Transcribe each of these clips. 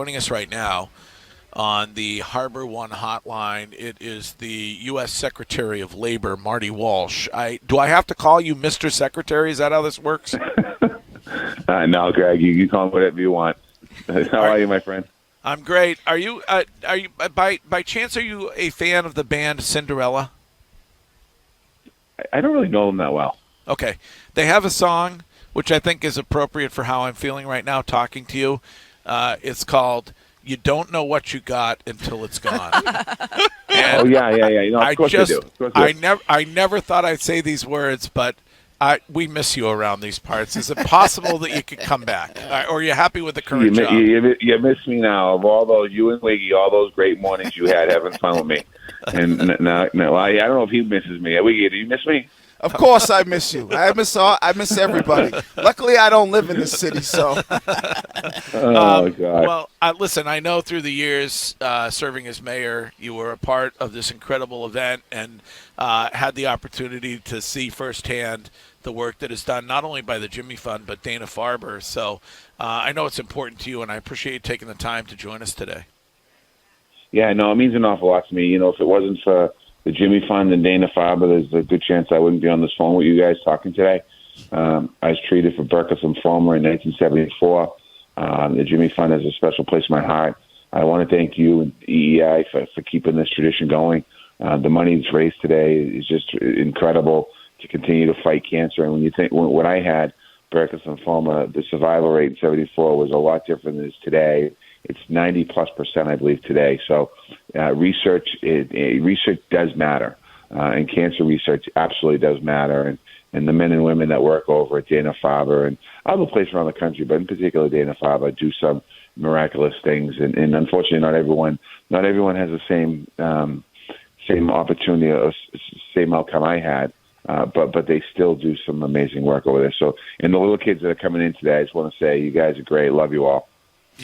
Joining us right now on the Harbor One hotline, it is the U.S. Secretary of Labor, Marty Walsh. Do I have to call you Mr. Secretary? Is that how this works? No, Greg, you can call me whatever you want. How are you, my friend? I'm great. Are you by chance are you a fan of the band Cinderella? I don't really know them that well. Okay. They have a song which I think is appropriate for how I'm feeling right now talking to you. It's called "You Don't Know What You Got Until It's Gone." Oh yeah. You know, of course I do. Of course I do. I never thought I'd say these words, but we miss you around these parts. Is it possible that you could come back, or are you happy with the current job? You miss me now. Of all those, you and Wiggy, all those great mornings you had having fun with me. And now, I don't know if he misses me. Wiggy, do you miss me? Of course I miss you. I miss everybody. Luckily, I don't live in this city, so. Oh, God. Well, listen, I know through the years serving as mayor, you were a part of this incredible event and had the opportunity to see firsthand the work that is done not only by the Jimmy Fund, but Dana-Farber. So I know it's important to you, and I appreciate you taking the time to join us today. Yeah, no, it means an awful lot to me. You know, if it wasn't for the Jimmy Fund and Dana-Farber, there's a good chance I wouldn't be on this phone with you guys talking today. I was treated for Burkitt lymphoma in 1974. The Jimmy Fund has a special place in my heart. I want to thank you and EEI for keeping this tradition going. The money that's raised today is just incredible to continue to fight cancer. And when you think, when I had Burkitt lymphoma, the survival rate in 74 was a lot different than it is today. It's 90+%, I believe, today. So research does matter, and cancer research absolutely does matter. And the men and women that work over at Dana-Farber and other places around the country, but in particular Dana-Farber, do some miraculous things. And unfortunately, not everyone has the same opportunity or same outcome I had. But they still do some amazing work over there. So, and the little kids that are coming in today, I just want to say, you guys are great. Love you all.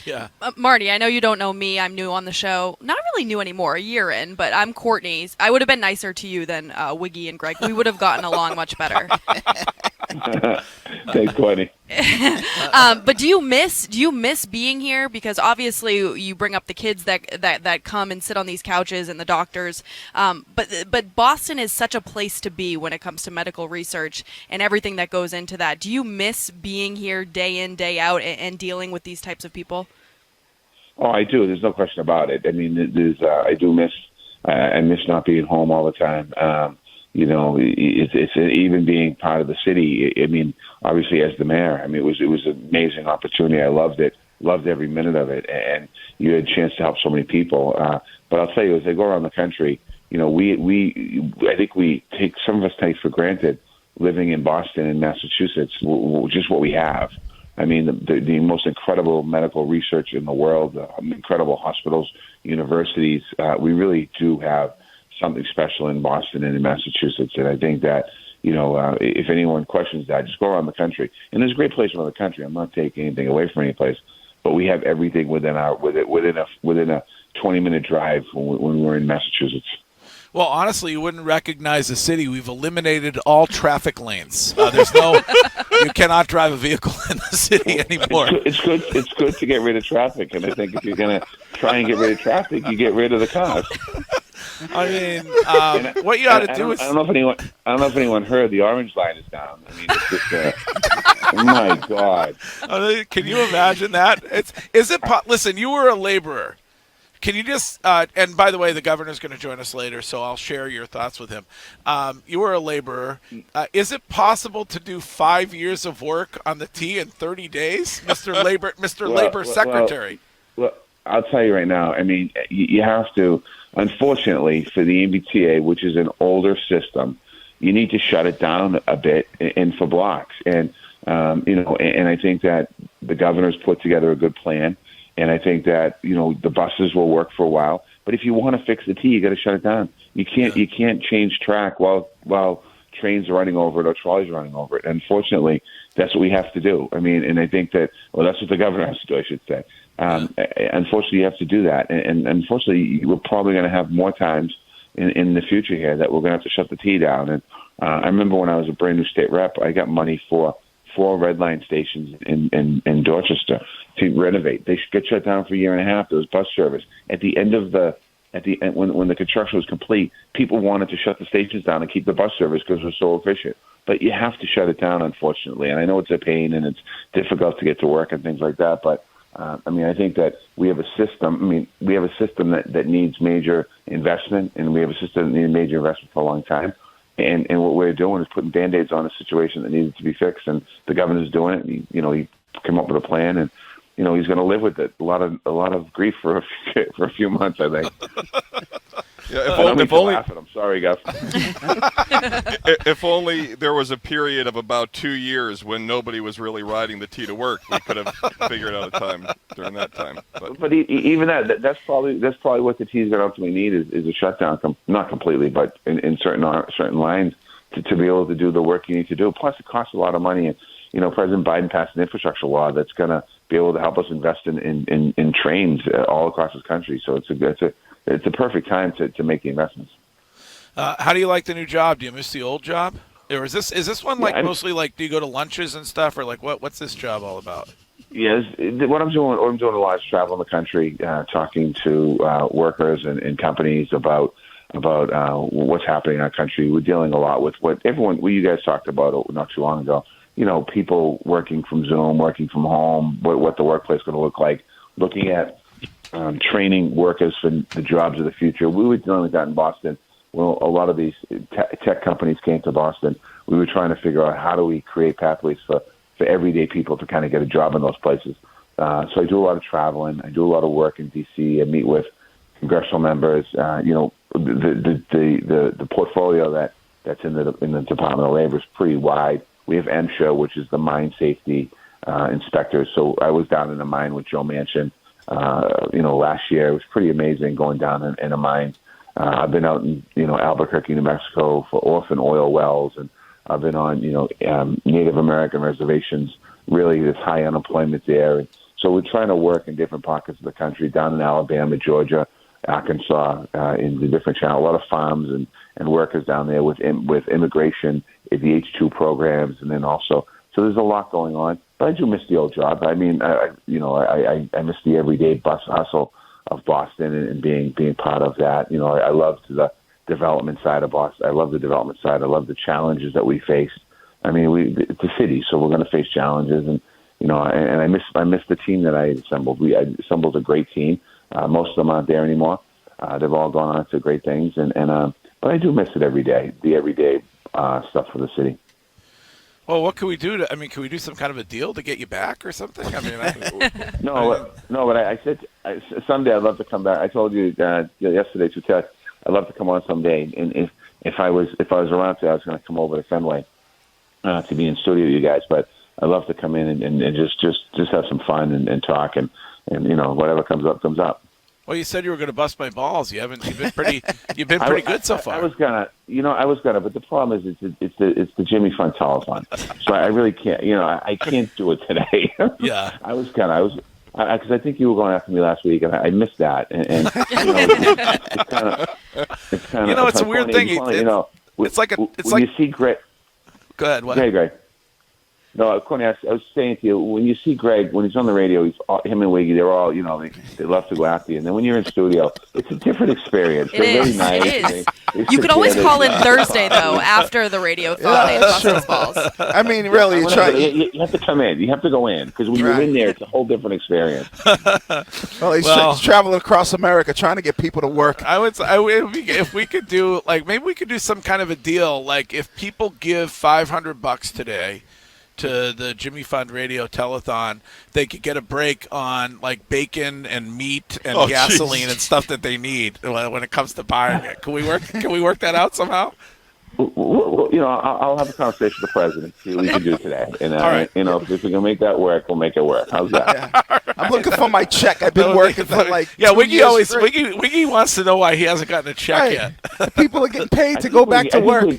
Yeah. Marty, I know you don't know me. I'm new on the show. Not really new anymore, a year in, but I'm Courtney's. I would have been nicer to you than Wiggy and Greg. We would have gotten along much better. Thanks, Courtney. But do you miss being here? Because obviously you bring up the kids that come and sit on these couches and the doctors. But Boston is such a place to be when it comes to medical research and everything that goes into that. Do you miss being here day in, day out and dealing with these types of people? Oh, I do. There's no question about it. I mean, I do miss. I miss not being home all the time. You know, it's even being part of the city. I mean, obviously as the mayor, I mean, it was an amazing opportunity. I loved it, loved every minute of it, and you had a chance to help so many people. But I'll tell you, as I go around the country, you know, I think some of us take for granted living in Boston and Massachusetts, just what we have. I mean, the most incredible medical research in the world, incredible hospitals, universities. We really do have something special in Boston and in Massachusetts. And I think that, you know, if anyone questions that, just go around the country. And there's a great place around the country. I'm not taking anything away from any place, but we have everything within a 20-minute drive when we're in Massachusetts. Well, honestly, you wouldn't recognize the city. We've eliminated all traffic lanes. You cannot drive a vehicle in the city anymore. It's good to get rid of traffic. And I think if you're going to try and get rid of traffic, you get rid of the cars. I mean, what you ought to do is... I don't know if anyone heard the orange line is down. I mean, it's just... oh, my God. Can you imagine that? Listen, you were a laborer. Can you just... and by the way, the governor's going to join us later, so I'll share your thoughts with him. You were a laborer. Is it possible to do 5 years of work on the T in 30 days, Mr. Labor Secretary? Well, I'll tell you right now. I mean, you have to... Unfortunately, for the MBTA, which is an older system, you need to shut it down a bit and for blocks. And, you know, and I think that the governor's put together a good plan. And I think that, you know, the buses will work for a while. But if you want to fix the T, you got to shut it down. You can't change track while trains are running over it or trolleys are running over it. Unfortunately, that's what we have to do. I mean, and I think that, well, that's what the governor has to do, I should say. Unfortunately, you have to do that. And unfortunately, we're probably going to have more times in the future here that we're going to have to shut the T down. And I remember when I was a brand new state rep, I got money for 4 red line stations in Dorchester to renovate. They get shut down for a year and a half. There was bus service at the end when the construction was complete. People wanted to shut the stations down and keep the bus service because it was so efficient. But you have to shut it down, unfortunately. And I know it's a pain and it's difficult to get to work and things like that. But I think that we have a system. We have a system that needs major investment, and we have a system that needs major investment for a long time. And what we're doing is putting Band-Aids on a situation that needed to be fixed, and the governor's doing it. And he came up with a plan, and he's going to live with it. A lot of grief for a few months, I think. Yeah, if only I'm sorry, Gus. If only there was a period of about 2 years when nobody was really riding the T to work, we could have figured out a time during that time. But even that's probably what the T is going to ultimately need is a shutdown, not completely, but in certain lines to be able to do the work you need to do. Plus, it costs a lot of money, and President Biden passed an infrastructure law that's going to be able to help us invest in trains all across this country. So it's a perfect time to make the investments. How do you like the new job? Do you miss the old job? Or is this one mostly like, do you go to lunches and stuff, or like what's this job all about? Yes, what I'm doing a lot is traveling the country, talking to workers and companies about what's happening in our country. We're dealing a lot with what you guys talked about not too long ago. People working from Zoom, working from home, what the workplace is going to look like, looking at training workers for the jobs of the future. We were dealing with that in Boston. Well, a lot of these tech companies came to Boston. We were trying to figure out how do we create pathways for everyday people to kind of get a job in those places. So I do a lot of traveling. I do a lot of work in D.C. I meet with congressional members. The portfolio that's in the Department of Labor is pretty wide. We have MSHA, which is the mine safety inspectors. So I was down in a mine with Joe Manchin. Last year. It was pretty amazing going down in a mine. I've been out in, Albuquerque, New Mexico for orphan oil wells, and I've been on, Native American reservations. Really, there's high unemployment there. And so we're trying to work in different pockets of the country, down in Alabama, Georgia, Arkansas, in the different channels. A lot of farms and workers down there with immigration, the H-2 programs, and then also, so there's a lot going on. But I do miss the old job. I mean, I miss the everyday bus hustle of Boston and being part of that. I love the development side of Boston. I love the development side. I love the challenges that we faced. I mean, it's a city, so we're going to face challenges, and I miss the team that I assembled. I assembled a great team. Most of them aren't there anymore. They've all gone on to great things, but I do miss it every day. The everyday stuff for the city. Well, what can we do can we do some kind of a deal to get you back or something? No, but I said someday I'd love to come back. I told you yesterday to text I'd love to come on someday, and if I was around today, I was going to come over to Fenway to be in studio with you guys. But I'd love to come in and just have some fun and talk and whatever comes up comes up. Well, you said you were going to bust my balls. You've been pretty good so far. I was gonna, but the problem is it's the Jimmy Fund Telethon, so I really can't, I can't do it today. Yeah. because I think you were going after me last week, and I missed that, and it's kind of, it's a weird thing. You see Greg. Go ahead. What? Greg. No, Courtney, I was saying to you, when you see Greg, when he's on the radio, him and Wiggy, they're all, they love to go after you. And then when you're in studio, it's a different experience. It is. Really nice. It is. You can always call in Thursday, though, after the radio thought they bust his balls. I mean, really, you have to come in. You have to go in, because when you're in there, it's a whole different experience. Well, he's traveling across America trying to get people to work. If we could do, maybe we could do some kind of a deal, like if people give $500 today to the Jimmy Fund Radio Telethon, they could get a break on bacon and meat and gasoline and stuff that they need when it comes to buying it. Can we work that out somehow? Well, I'll have a conversation with the president, see what we can do today. And all right. If we can make that work, we'll make it work. How's that? Yeah. I'm looking for my check. I've been working for Wiggy wants to know why he hasn't gotten a check yet. People are getting paid to go back to work.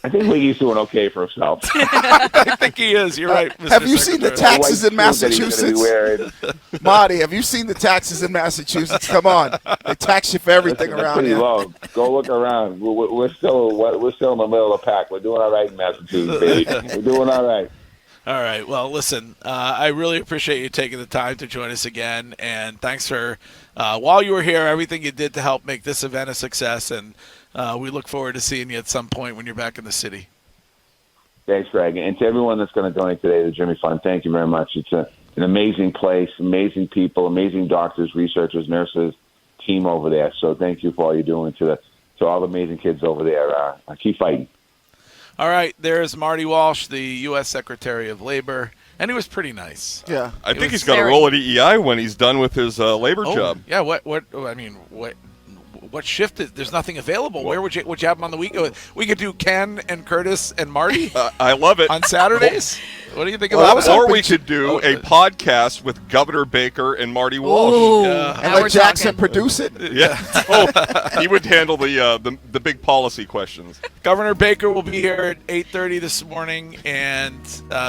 I think Wiggy's doing okay for himself. I think he is. You're right, Mr. Have you seen the Secretary. taxes in White suit that he's gonna be Massachusetts? wearing. Marty, have you seen the taxes in Massachusetts? Come on. They tax you for everything That's around pretty here. low. Go look around. We're still in the middle of the pack. We're doing all right in Massachusetts, baby. We're doing all right. All right. Well, listen, I really appreciate you taking the time to join us again, and thanks for while you were here, everything you did to help make this event a success. And we look forward to seeing you at some point when you're back in the city. Thanks, Greg. And to everyone that's going to donate today to the Jimmy Fund, thank you very much. It's an amazing place, amazing people, amazing doctors, researchers, nurses, team over there. So thank you for all you're doing to all the amazing kids over there. Keep fighting. All right. There's Marty Walsh, the U.S. Secretary of Labor, and he was pretty nice. Yeah. I think was he's got a very- role at EEI when he's done with his labor job. Yeah. What shift is? There's nothing available. Where would you have him on the week? We could do Ken and Curtis and Marty I love it. on Saturdays. What do you think Well, about I was that? Or hoping we could do a podcast with Governor Baker and Marty Walsh. Ooh, Yeah. And now we're let Jackson talking. produce it. Yeah. Oh, he would handle the big policy questions. Governor Baker will be here at 8:30 this morning, and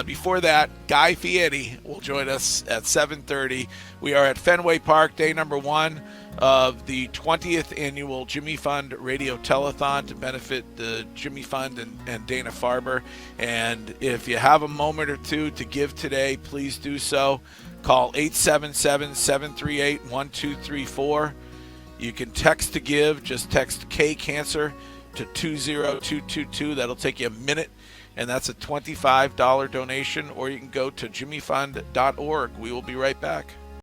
before that, Guy Fieri will join us at 7:30. We are at Fenway Park, day number 1 of the 20th annual Jimmy Fund Radio Telethon to benefit the Jimmy Fund and Dana Farber. And if you have a moment or two to give today, please do so. Call 877-738-1234. You can text to give. Just text K-Cancer to 20222. That'll take you a minute, and that's a $25 donation. Or you can go to jimmyfund.org. We will be right back.